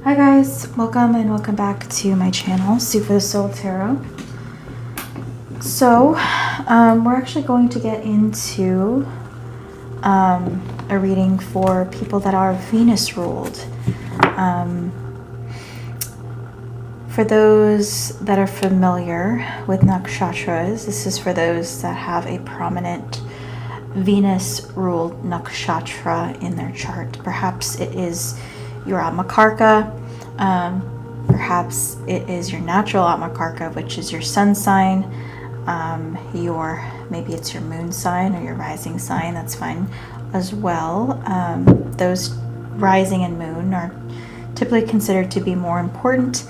Hi guys, welcome and welcome back to my channel, Sue for the Soul Tarot. So, we're actually going to get into a reading for people that are Venus ruled. For those that are familiar with nakshatras, this is for those that have a prominent Venus ruled nakshatra in their chart. Perhaps it is your Atmakarka, perhaps it is your natural Atmakarka, which is your sun sign, maybe it's your moon sign or your rising sign, that's fine as well. Those rising and moon are typically considered to be more important,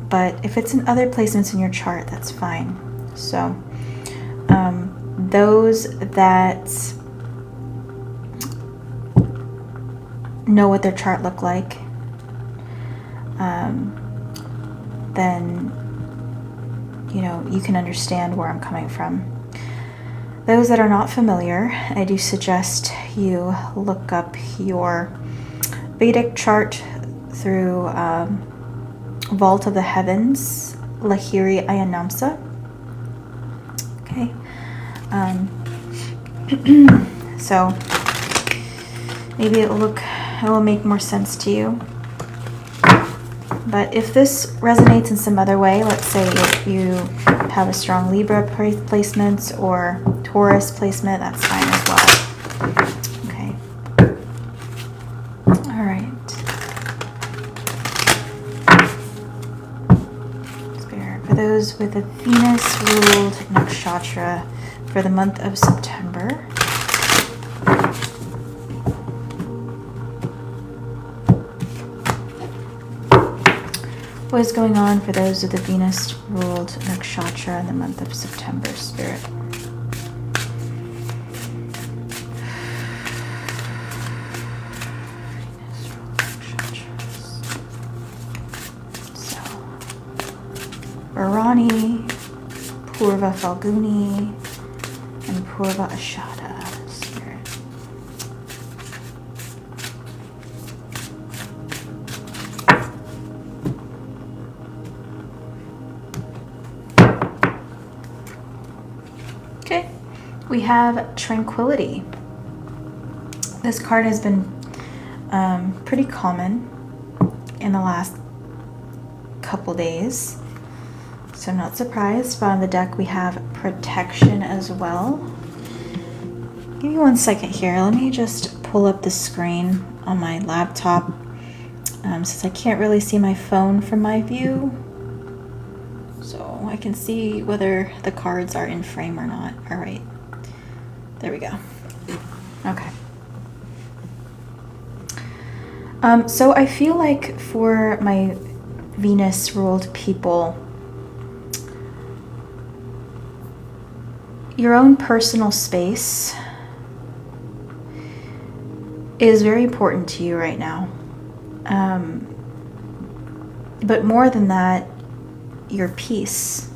but if it's in other placements in your chart, that's fine. So those that know what their chart look like, then you can understand where I'm coming from. Those that are not familiar, I do suggest you look up your Vedic chart through Vault of the Heavens, Lahiri Ayanamsa. Okay. So maybe it will make more sense to you. But if this resonates in some other way, let's say if you have a strong Libra placement or Taurus placement, that's fine as well. Okay. All right. Spirit, for those with a Venus ruled nakshatra for the month of September. What is going on for those with the Venus ruled nakshatra in the month of September, Spirit? Venus ruled nakshatras. So, Bharani, Purva Falguni, and Purva Ashada, Spirit. Okay, we have Tranquility. This card has been pretty common in the last couple days, so I'm not surprised. But on the deck we have Protection as well. Give me 1 second here. Let me just pull up the screen on my laptop, since I can't really see my phone from my view. So I can see whether the cards are in frame or not. All right, there we go. Okay. So I feel like for my Venus ruled people, your own personal space is very important to you right now. But more than that, your peace.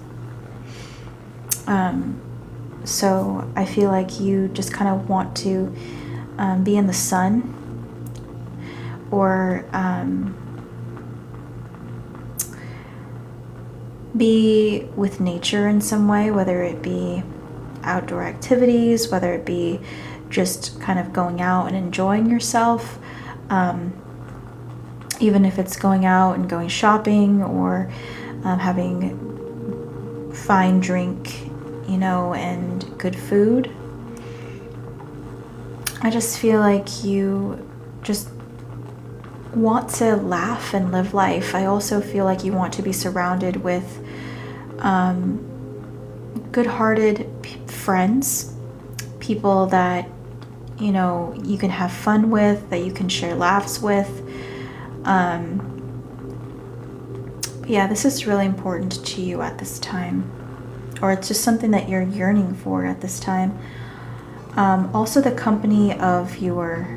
So I feel like you just kind of want to be in the sun, or be with nature in some way, whether it be outdoor activities, whether it be just kind of going out and enjoying yourself, even if it's going out and going shopping, or having fine drink, and good food. I just feel like you just want to laugh and live life. I also feel like you want to be surrounded with good-hearted friends, people that you can have fun with, that you can share laughs with. Yeah, this is really important to you at this time, or it's just something that you're yearning for at this time. Also, the company of your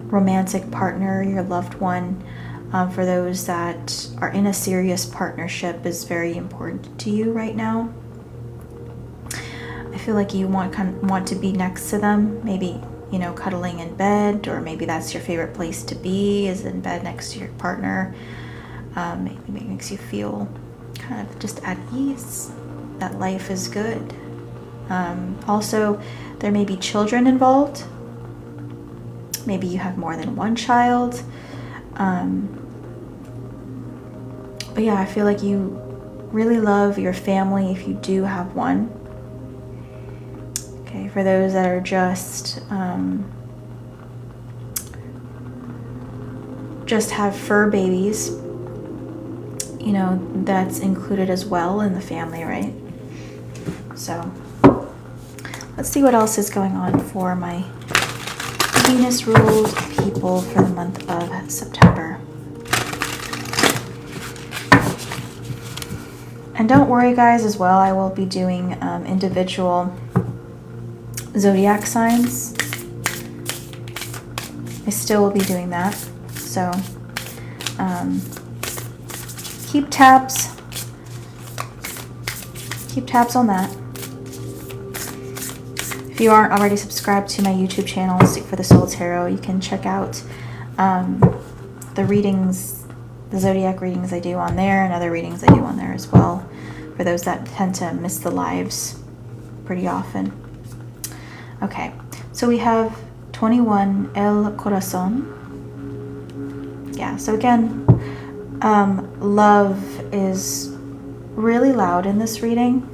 romantic partner, your loved one, for those that are in a serious partnership, is very important to you right now. I feel like you want to be next to them, maybe you know, cuddling in bed, or maybe that's your favorite place to be, is in bed next to your partner. Maybe it makes you feel kind of just at ease, that life is good. Also, there may be children involved. Maybe you have more than one child. But yeah, I feel like you really love your family if you do have one. Okay, for those that are just have fur babies, you know, that's included as well in the family, right? So let's see what else is going on for my Venus ruled people for the month of September. And don't worry, guys, as well, I will be doing individual zodiac signs. I still will be doing that. So keep tabs on that. If you aren't already subscribed to my YouTube channel, Seek for the Soul Tarot, you can check out the readings, the zodiac readings I do on there, and other readings I do on there as well, for those that tend to miss the lives pretty often. Okay, so we have 21 El Corazon. Yeah, so again, love is really loud in this reading.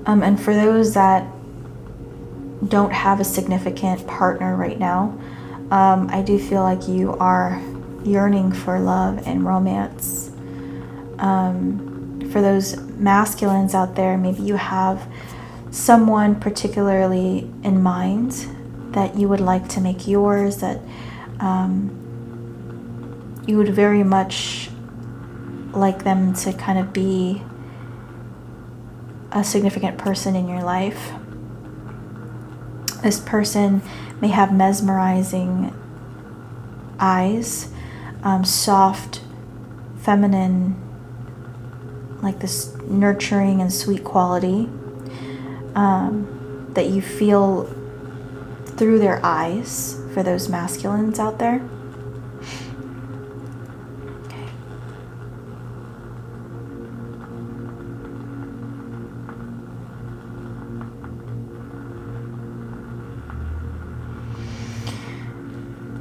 And for those that don't have a significant partner right now, I do feel like you are yearning for love and romance. For those masculines out there, maybe you have someone particularly in mind that you would like to make yours, that you would very much like them to kind of be a significant person in your life. This person may have mesmerizing eyes, soft, feminine, like this nurturing and sweet quality that you feel through their eyes, for those masculines out there. Okay.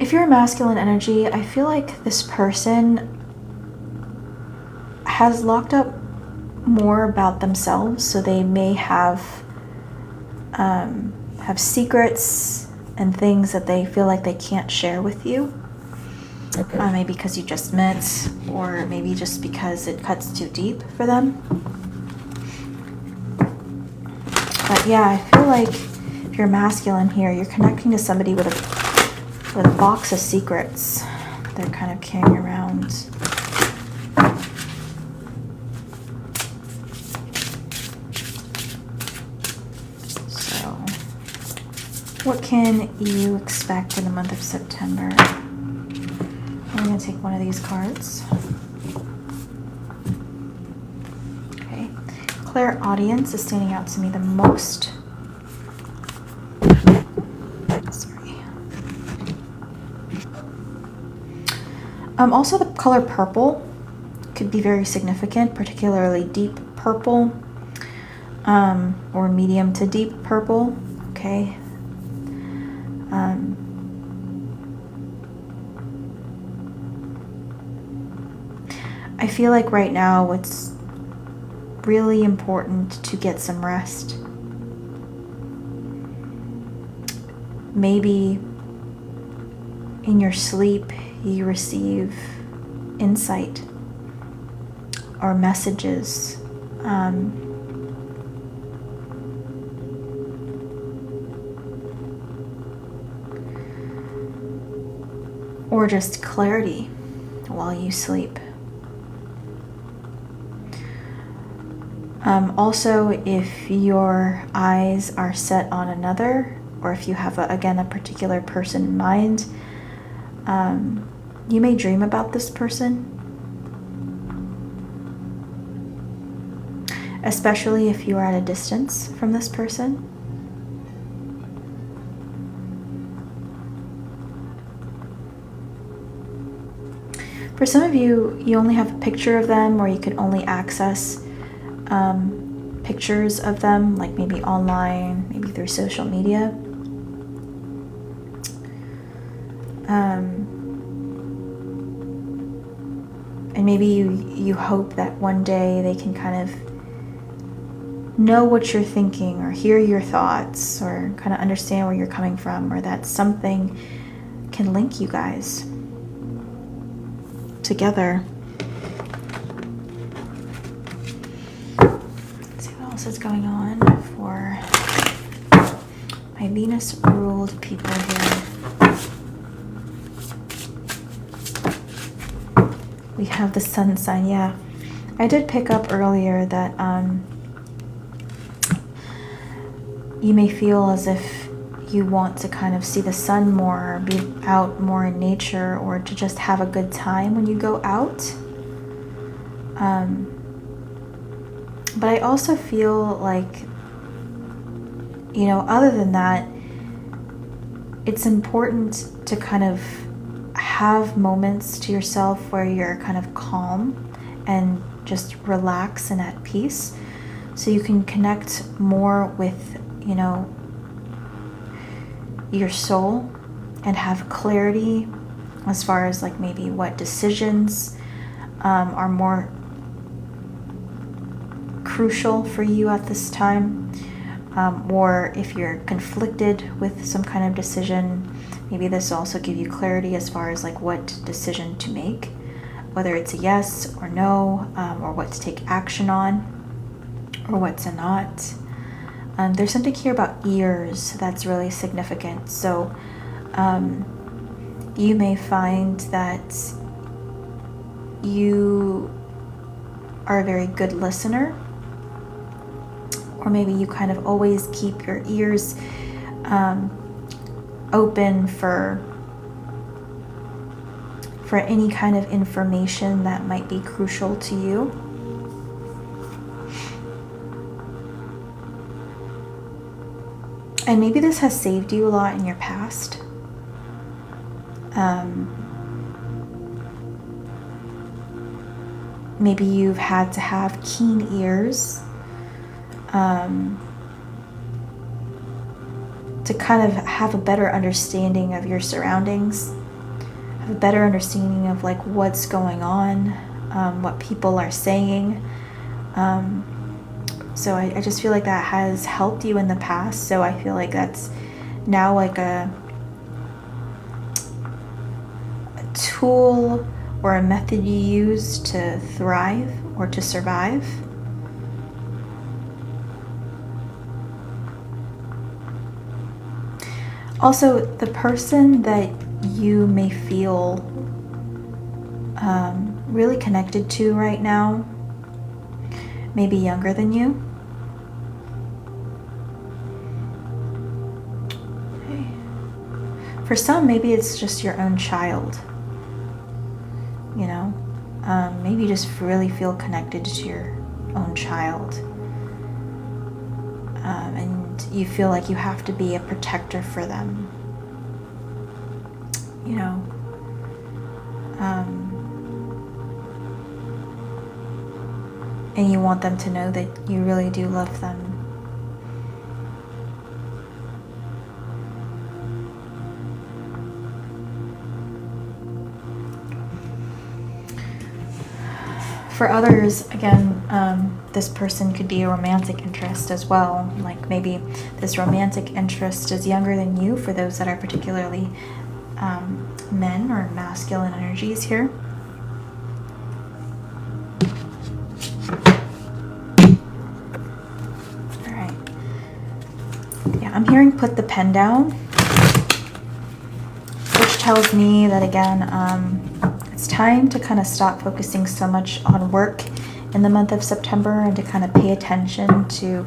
If you're a masculine energy, I feel like this person has locked up more about themselves, so they may have secrets and things that they feel like they can't share with you. Okay. Maybe because you just met, or maybe just because it cuts too deep for them. But yeah, I feel like if you're masculine here, you're connecting to somebody with a box of secrets they're kind of carrying around. What can you expect in the month of September? I'm going to take one of these cards. Okay. Clairaudience is standing out to me the most. Sorry. Also, the color purple could be very significant, particularly deep purple, or medium to deep purple. Okay. I feel like right now it's really important to get some rest. Maybe in your sleep you receive insight or messages. Or just clarity while you sleep. Also, if your eyes are set on another, or if you have, again, a particular person in mind, you may dream about this person. Especially if you are at a distance from this person. For some of you, you only have a picture of them, or you can only access pictures of them, like maybe online, maybe through social media. And maybe you hope that one day they can kind of know what you're thinking, or hear your thoughts, or kind of understand where you're coming from, or that something can link you guys together. Let's see what else is going on for my Venus ruled people here. We have the sun sign. Yeah, I did pick up earlier that you may feel as if you want to kind of see the sun more, or be out more in nature, or to just have a good time when you go out. But I also feel like, you know, other than that, it's important to kind of have moments to yourself where you're kind of calm and just relax and at peace, so you can connect more with, you know, your soul, and have clarity as far as like maybe what decisions are more crucial for you at this time, or if you're conflicted with some kind of decision, maybe this will also give you clarity as far as like what decision to make, whether it's a yes or no, or what to take action on, or what to not. There's something here about ears that's really significant. So you may find that you are a very good listener, or maybe you kind of always keep your ears open for any kind of information that might be crucial to you. And maybe this has saved you a lot in your past. Maybe you've had to have keen ears to kind of have a better understanding of your surroundings, have a better understanding of like what's going on, what people are saying. So I just feel like that has helped you in the past. So I feel like that's now like a tool or a method you use to thrive or to survive. Also, the person that you may feel really connected to right now may be younger than you. Okay. For some, maybe it's just your own child. You know, maybe you just really feel connected to your own child. And you feel like you have to be a protector for them. You know, and you want them to know that you really do love them. For others, again, this person could be a romantic interest as well. Like maybe this romantic interest is younger than you, for those that are particularly men or masculine energies here. All right. Yeah, I'm hearing put the pen down, which tells me that again, it's time to kind of stop focusing so much on work in the month of September, and to kind of pay attention to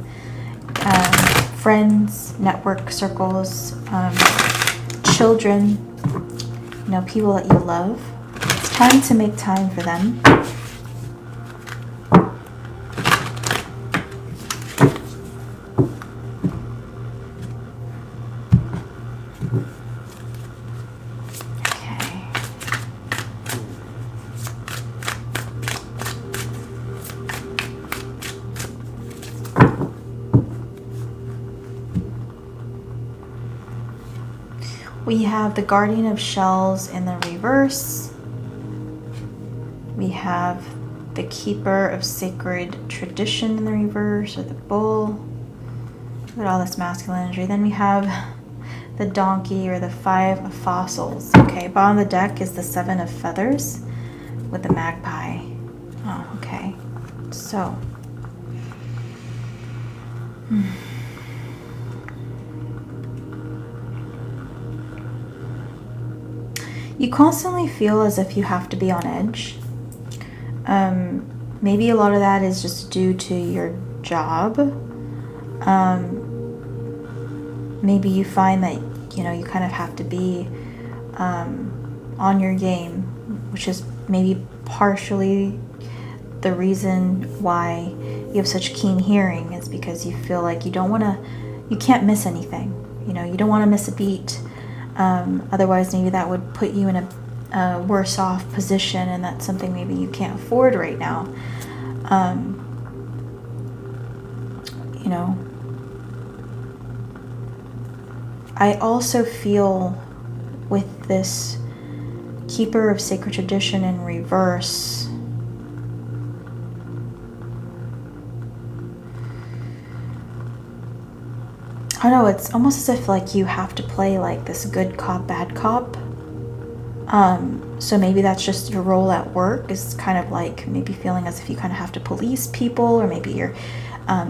friends, network circles, children, you know, people that you love. It's time to make time for them. We have the Guardian of Shells in the reverse. We have the Keeper of Sacred Tradition in the reverse, or the Bull. Look at all this masculine energy. Then we have the Donkey, or the Five of Fossils. Okay, bottom of the deck is the Seven of Feathers with the Magpie. Oh, okay. So. You constantly feel as if you have to be on edge. Maybe a lot of that is just due to your job. Maybe you find that, you know, you kind of have to be on your game, which is maybe partially the reason why you have such keen hearing, is because you feel like you can't miss anything. You know, you don't want to miss a beat. Otherwise, maybe that would put you in a worse off position, and that's something maybe you can't afford right now. You know, I also feel with this Keeper of Sacred Tradition in reverse, I don't know, it's almost as if like you have to play like this good cop, bad cop. So maybe that's just your role at work, is kind of like maybe feeling as if you kind of have to police people, or maybe you're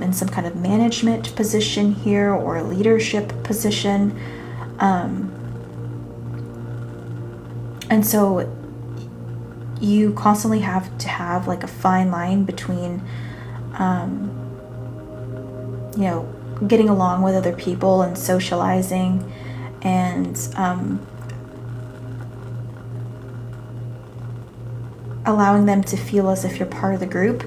in some kind of management position here, or a leadership position. And so you constantly have to have like a fine line between, you know, getting along with other people and socializing, and allowing them to feel as if you're part of the group.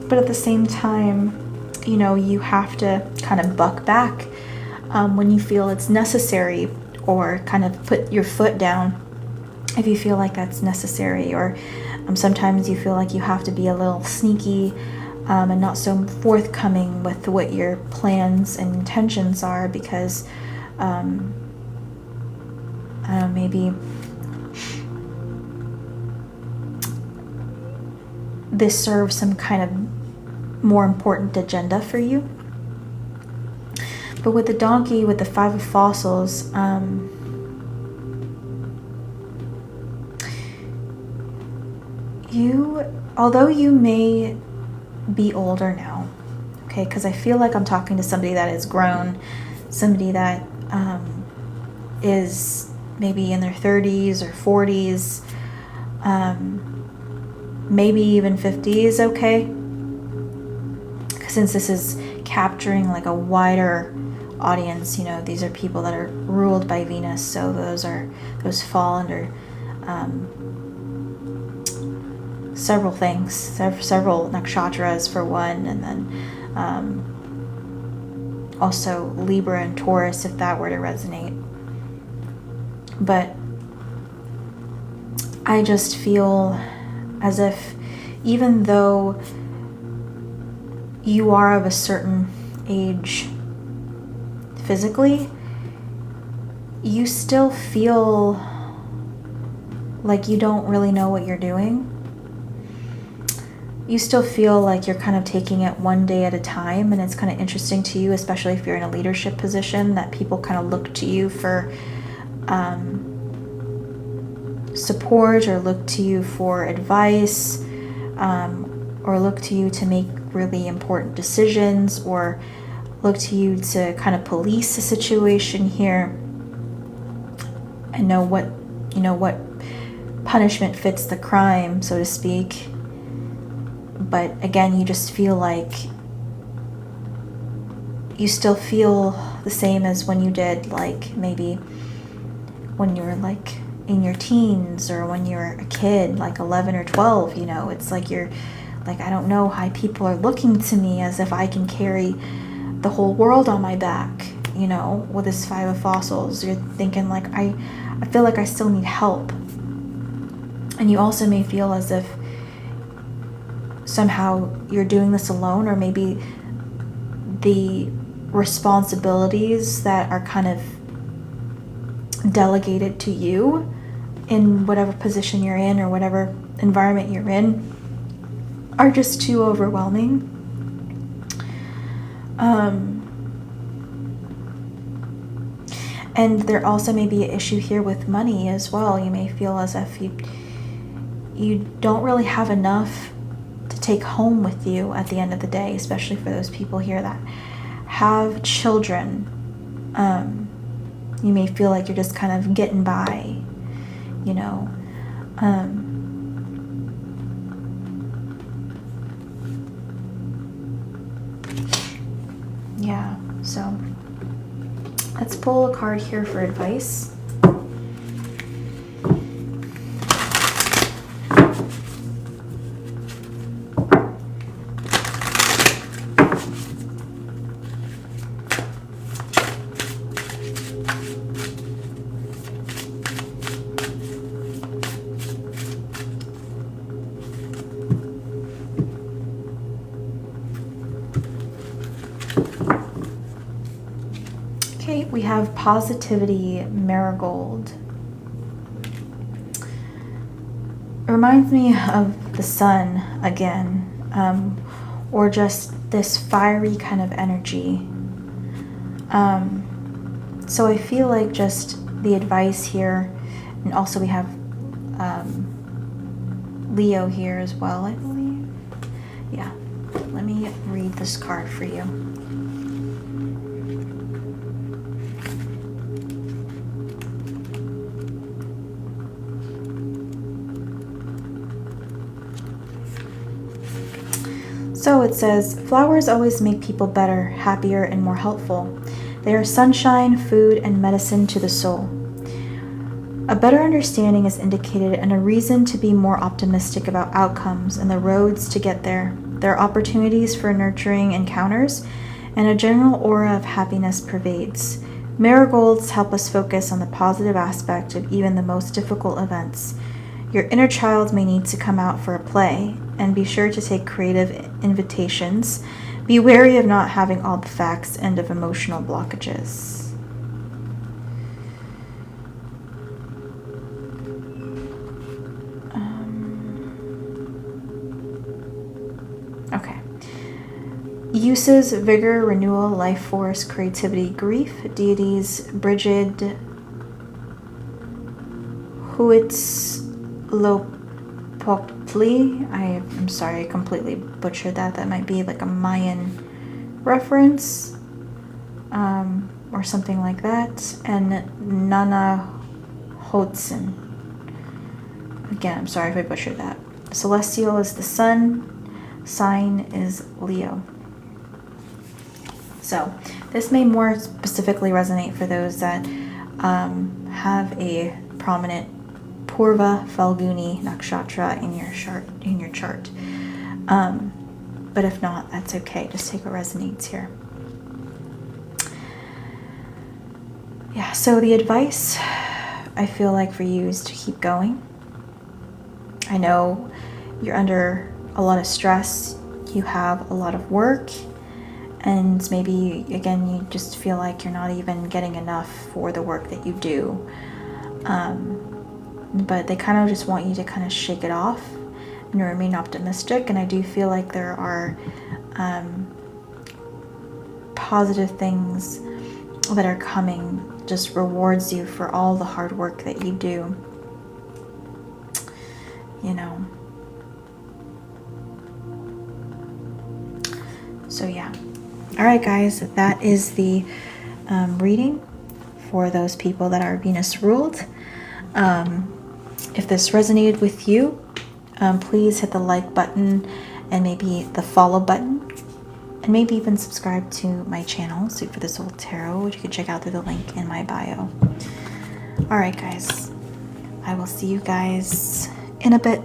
But at the same time, you know, you have to kind of buck back when you feel it's necessary, or kind of put your foot down if you feel like that's necessary. Or sometimes you feel like you have to be a little sneaky and not so forthcoming with what your plans and intentions are, because I don't know, maybe this serves some kind of more important agenda for you. But with the Donkey, with the Five of Fossils, although you may be older now, okay, because I feel like I'm talking to somebody that is grown, somebody that is maybe in their 30s or 40s, maybe even 50s, okay? Since this is capturing like a wider audience, you know, these are people that are ruled by Venus, so those fall under several things, several nakshatras for one, and then also Libra and Taurus, if that were to resonate. But I just feel as if, even though you are of a certain age physically, you still feel like you don't really know what you're doing. You still feel like you're kind of taking it one day at a time, and it's kind of interesting to you, especially if you're in a leadership position, that people kind of look to you for support, or look to you for advice, or look to you to make really important decisions, or look to you to kind of police a situation here and know what punishment fits the crime, so to speak. But again, you just feel like you still feel the same as when you did, like maybe when you were like in your teens, or when you were a kid, like 11 or 12, you know, it's like you're like, I don't know why people are looking to me as if I can carry the whole world on my back, you know, with this Five of Fossils. You're thinking like, I feel like I still need help. And you also may feel as if somehow you're doing this alone, or maybe the responsibilities that are kind of delegated to you in whatever position you're in or whatever environment you're in are just too overwhelming. And there also may be an issue here with money as well. You may feel as if you don't really have enough to take home with you at the end of the day, especially for those people here that have children. You may feel like you're just kind of getting by, you know. Yeah, so let's pull a card here for advice. Okay, we have Positivity Marigold. It reminds me of the sun again, or just this fiery kind of energy. So I feel like just the advice here, and also we have Leo here as well, I believe. Yeah, let me read this card for you. So it says, flowers always make people better, happier, and more helpful. They are sunshine, food, and medicine to the soul. A better understanding is indicated and a reason to be more optimistic about outcomes and the roads to get there. There are opportunities for nurturing encounters, and a general aura of happiness pervades. Marigolds help us focus on the positive aspect of even the most difficult events. Your inner child may need to come out for a play, and be sure to take creative invitations. Be wary of not having all the facts and of emotional blockages. Okay. Uses: vigor, renewal, life force, creativity, grief. Deities: Brigid, Huitzlopochtli. I'm sorry, I completely butchered that. That might be like a Mayan reference, or something like that. And Nana Hodson. Again, I'm sorry if I butchered that. Celestial is the sun. Sign is Leo. So this may more specifically resonate for those that have a prominent Purva Falguni Nakshatra in your chart. But if not, that's okay. Just take what resonates here. Yeah, so the advice I feel like for you is to keep going. I know you're under a lot of stress. You have a lot of work. And maybe, again, you just feel like you're not even getting enough for the work that you do. But they kind of just want you to kind of shake it off and remain optimistic. And I do feel like there are positive things that are coming, just rewards you for all the hard work that you do. You know. So yeah. All right, guys, that is the reading for those people that are Venus ruled. If this resonated with you, please hit the like button and maybe the follow button, and maybe even subscribe to my channel, Suit for the Soul Tarot, which you can check out through the link in my bio. All right, guys, I will see you guys in a bit.